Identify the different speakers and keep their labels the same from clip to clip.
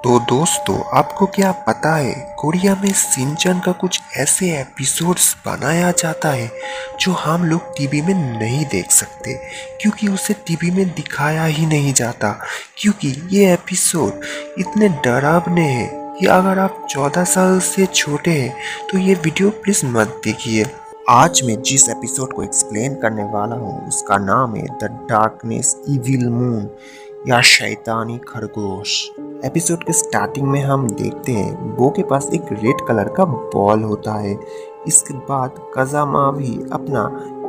Speaker 1: तो दोस्तों, आपको क्या पता है कोरिया में शिनचैन का कुछ ऐसे एपिसोड्स बनाया जाता है जो हम लोग टीवी में नहीं देख सकते, क्योंकि उसे टीवी में दिखाया ही नहीं जाता। क्योंकि ये एपिसोड इतने डरावने हैं कि अगर आप 14 साल से छोटे हैं तो ये वीडियो प्लीज मत देखिए। आज मैं जिस एपिसोड को एक्सप्लेन करने वाला हूँ उसका नाम है द डार्कनेस इविल मून या शैतानी खरगोश। एपिसोड के स्टार्टिंग में हम देखते हैं बो के पास एक रेड कलर का बॉल होता है। इसके बाद कजामा भी अपना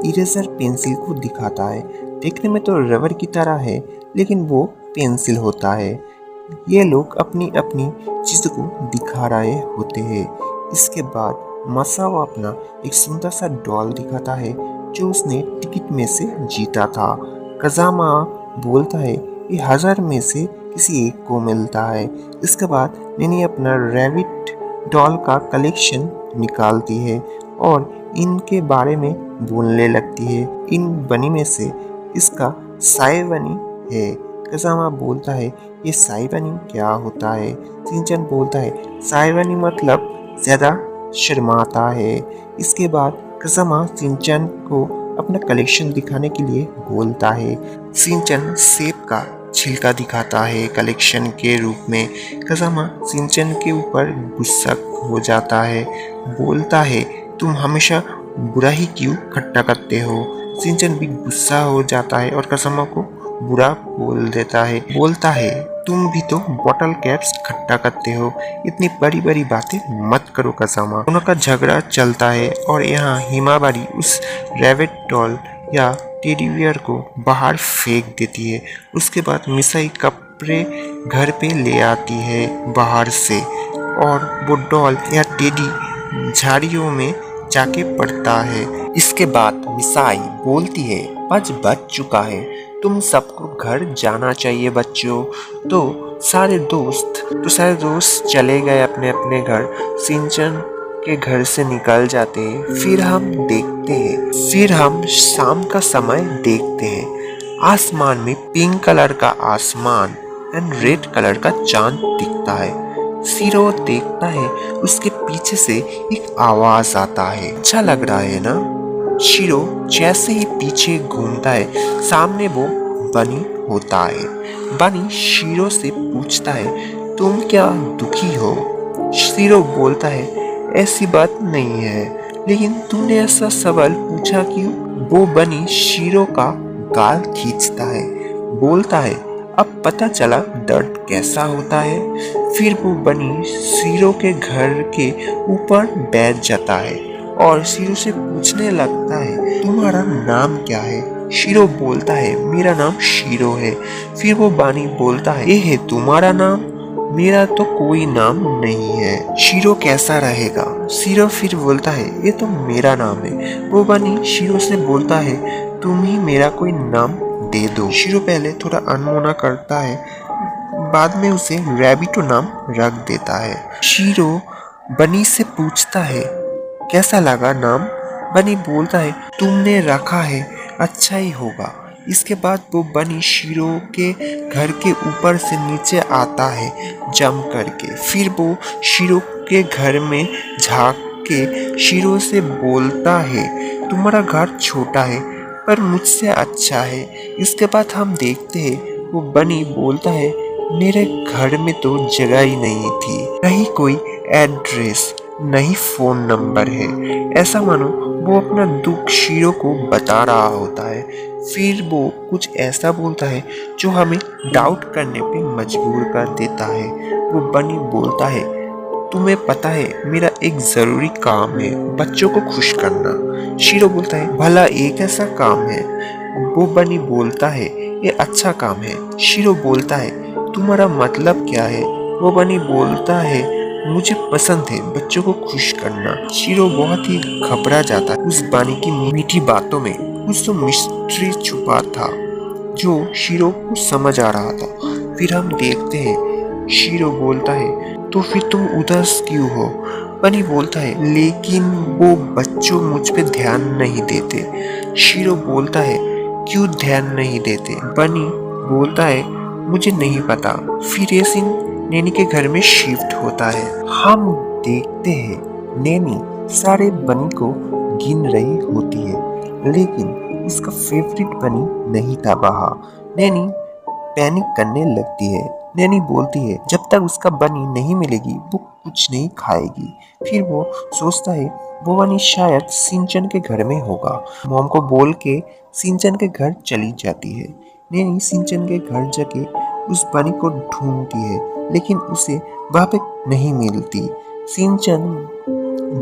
Speaker 1: इरेजर पेंसिल को दिखाता है। देखने में तो रबर की तरह है लेकिन वो पेंसिल होता है। ये लोग अपनी अपनी चीज को दिखा रहे होते हैं। इसके बाद मसाओ अपना एक सुंदर सा डॉल दिखाता है जो उसने टिकट में से जीता था। कजामा बोलता है ये 1000 में से किसी एक को मिलता है। इसके बाद नैनी अपना रैबिट डॉल का कलेक्शन निकालती है और इनके बारे में बोलने लगती है। इन बनी में से इसका साई बनी है। कजामा बोलता है ये साई बनी क्या होता है। शिनचैन बोलता है साई बनी मतलब ज्यादा शर्माता है। इसके बाद कजामा शिनचैन को अपना कलेक्शन दिखाने के लिए बोलता है। शिनचैन सेब का छिलका दिखाता है कलेक्शन के रूप में। कजामा शिनचैन के ऊपर गुस्सा हो जाता है, बोलता है तुम हमेशा बुरा ही क्यों इकट्ठा करते हो। शिनचैन भी गुस्सा हो जाता है और कजामा को बुरा बोल देता है, बोलता है तुम भी तो बॉटल कैप्स इकट्ठा करते हो, इतनी बड़ी बड़ी बातें मत करो कजामा। दोनों का झगड़ा चलता है और यहाँ हिमाबारी उस रैबिट डॉल या टेडी बियर को बाहर फेंक देती है। उसके बाद मिसाई कपड़े घर पे ले आती है बाहर से और वो डॉल या टेडी झाड़ियों में जाके पड़ता है। इसके बाद मिसाई बोलती है बज चुका है, तुम सबको घर जाना चाहिए बच्चों। तो सारे दोस्त चले गए अपने अपने घर। शिनचैन के घर से निकल जाते हैं। फिर हम शाम का समय देखते हैं। आसमान में पिंक कलर का आसमान एंड रेड कलर का चांद दिखता है। शिरो देखता है, उसके पीछे से एक आवाज आता है। अच्छा लग रहा है ना। शिरो जैसे ही पीछे घूमता है सामने वो बनी होता है। बनी शिरो से पूछता है तुम क्या दुखी हो। शिरो बोलता है ऐसी बात नहीं है, लेकिन तूने ऐसा सवाल पूछा क्यों। वो बनी शिरो का गाल खींचता है, बोलता है अब पता चला दर्द कैसा होता है। फिर वो बनी शिरो के घर के ऊपर बैठ जाता है और शिरो से पूछने लगता है तुम्हारा नाम क्या है। शिरो बोलता है मेरा नाम शिरो है। फिर वो बानी बोलता है ये है तुम्हारा नाम, मेरा तो कोई नाम नहीं है। शिरो कैसा रहेगा। शिरो फिर बोलता है ये तो मेरा नाम है। वो बानी शिरो से बोलता है तुम ही मेरा कोई नाम दे दो। शिरो पहले थोड़ा अनमोना करता है, बाद में उसे रैबिटो नाम रख देता है। शिरो बनी से पूछता है कैसा लगा नाम। बनी बोलता है तुमने रखा है अच्छा ही होगा। इसके बाद वो बनी शिरो के घर के ऊपर से नीचे आता है जंप करके। फिर वो शिरो के घर में झांक के शिरो से बोलता है तुम्हारा घर छोटा है पर मुझसे अच्छा है। इसके बाद हम देखते हैं वो बनी बोलता है मेरे घर में तो जगह ही नहीं थी, नहीं कोई एड्रेस, नहीं फोन नंबर है। ऐसा मानो वो अपना दुख शिरो को बता रहा होता है। फिर वो कुछ ऐसा बोलता है जो हमें डाउट करने पे मजबूर कर देता है। वो बनी बोलता है तुम्हें पता है मेरा एक जरूरी काम है बच्चों को खुश करना। शिरो बोलता है भला एक ऐसा काम है। वो बनी बोलता है ये अच्छा काम है। शिरो बोलता है तुम्हारा मतलब क्या है। वो बनी बोलता है मुझे पसंद है बच्चों को खुश करना। शिरो बहुत ही घबरा जाता है। उस बानी की मीठी बातों में कुछ तो मिस्ट्री छुपा था जो शिरो को समझ आ रहा था। फिर हम देखते हैं शिरो बोलता है तो फिर तुम उदास क्यों हो। बनी बोलता है लेकिन वो बच्चों मुझ पे ध्यान नहीं देते। शिरो बोलता है क्यों ध्यान नहीं देते। बनी बोलता है मुझे नहीं पता। फिर ये सीन नैनी के घर में शिफ्ट होता है। हम देखते हैं नैनी सारे बनी को गिन रही होती है, लेकिन उसका फेवरेट बनी नहीं था वहाँ। नैनी पैनिक करने लगती है। नैनी बोलती है जब तक उसका बनी नहीं मिलेगी वो कुछ नहीं खाएगी। फिर वो सोचता है वो बनी शायद सिंचन के घर में होगा। मॉम को बोल के सिंचन के घर चली जाती है। नैनी सिंचन के घर जाके उस बनी को ढूंढती है, लेकिन उसे वहाँ पे नहीं मिलती। सिंचन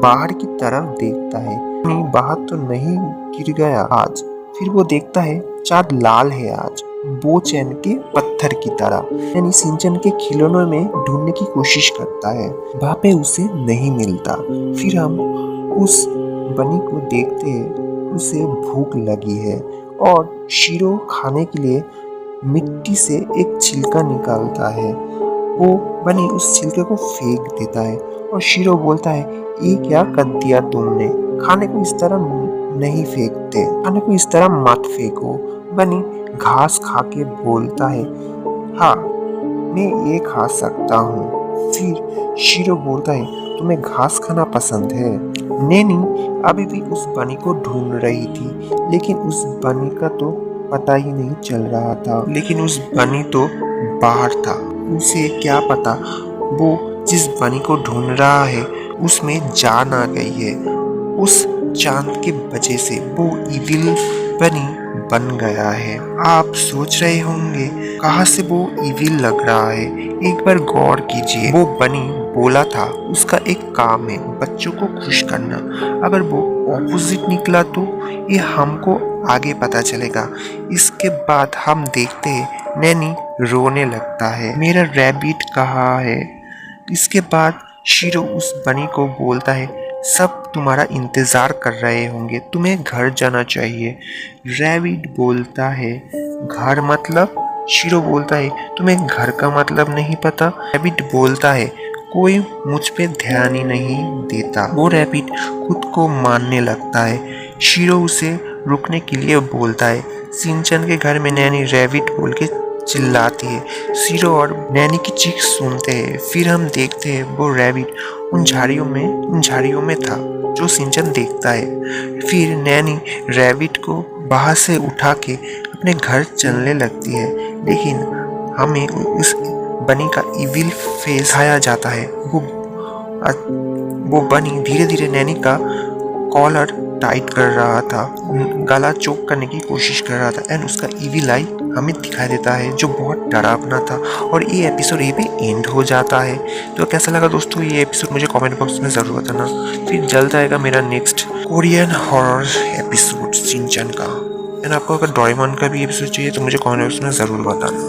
Speaker 1: बाहर की तरफ देखता है, नहीं बाहर तो नहीं गिर गया आज। फिर वो देखता है चाँद लाल है आज, वो चैन के पत्थर की तरह। यानी सिंचन के खिलौनों में ढूंढने की कोशिश करता है, वहाँ पे उसे नहीं मिलता। फिर हम उस बनी को देखते हैं, उसे भूख लगी है और शीरो खाने के लिए मिट्टी से एक छिलका निकालता है। वो बनी उस छिलके को फेंक देता है और शीरो बोलता है ये क्या कर दिया तुमने, खाने को इस तरह नहीं फेंकते, खाने को इस तरह मत फेंको। बनी घास खा के बोलता है हाँ मैं ये खा सकता हूँ। फिर शीरो बोलता है तुम्हें घास खाना पसंद है। नैनी अभी भी उस बनी को ढूंढ रही थी, लेकिन उस बनी का तो पता ही नहीं चल रहा था। लेकिन उस बनी तो बाहर था, उसे क्या पता वो जिस बनी को ढूंढ रहा है उसमें जान आ गई है। उस चांद के वजह से वो इविल बनी बन गया है। आप सोच रहे होंगे कहाँ से वो इविल लग रहा है। एक बार गौर कीजिए, वो बनी बोला था उसका एक काम है बच्चों को खुश करना। अगर वो ऑपोजिट निकला तो ये हमको आगे पता चलेगा। इसके बाद हम देखते हैं नैनी रोने लगता है, मेरा रैबिट कहाँ है। इसके बाद शीरो उस बनी को बोलता है सब तुम्हारा इंतजार कर रहे होंगे, तुम्हें घर जाना चाहिए। रैबिट बोलता है घर मतलब? शीरो बोलता है तुम्हें घर का मतलब नहीं पता। रैबिट बोलता है कोई मुझ पे ध्यान ही नहीं देता। वो रैबिट खुद को मारने लगता है। शीरो उसे रुकने के लिए बोलता है। सिंचन के घर में नैनी रैबिट बोल के चिल्लाती है। शीरो और नैनी की चीख सुनते हैं। फिर हम देखते हैं वो रैबिट उन झाड़ियों में था जो सिंचन देखता है। फिर नैनी रैबिट को बाहर से उठा के अपने घर चलने लगती है, लेकिन हमें उस बनी का इविल फेस आया जाता है। वो बनी धीरे धीरे नैनी का कॉलर टाइट कर रहा था, गला चोक करने की कोशिश कर रहा था एंड उसका इविल आई हमें दिखाई देता है जो बहुत डरावना था। और ये एपिसोड यहीं पे एंड हो जाता है। तो कैसा लगा दोस्तों ये एपिसोड मुझे कमेंट बॉक्स में ज़रूर बताना। फिर जल्द आएगा मेरा नेक्स्ट कोरियन हॉरर एपिसोड सिंचन का। एंड आपको अगर डोरेमोन का भी एपिसोड चाहिए तो मुझे कमेंट बॉक्स में ज़रूर बताना।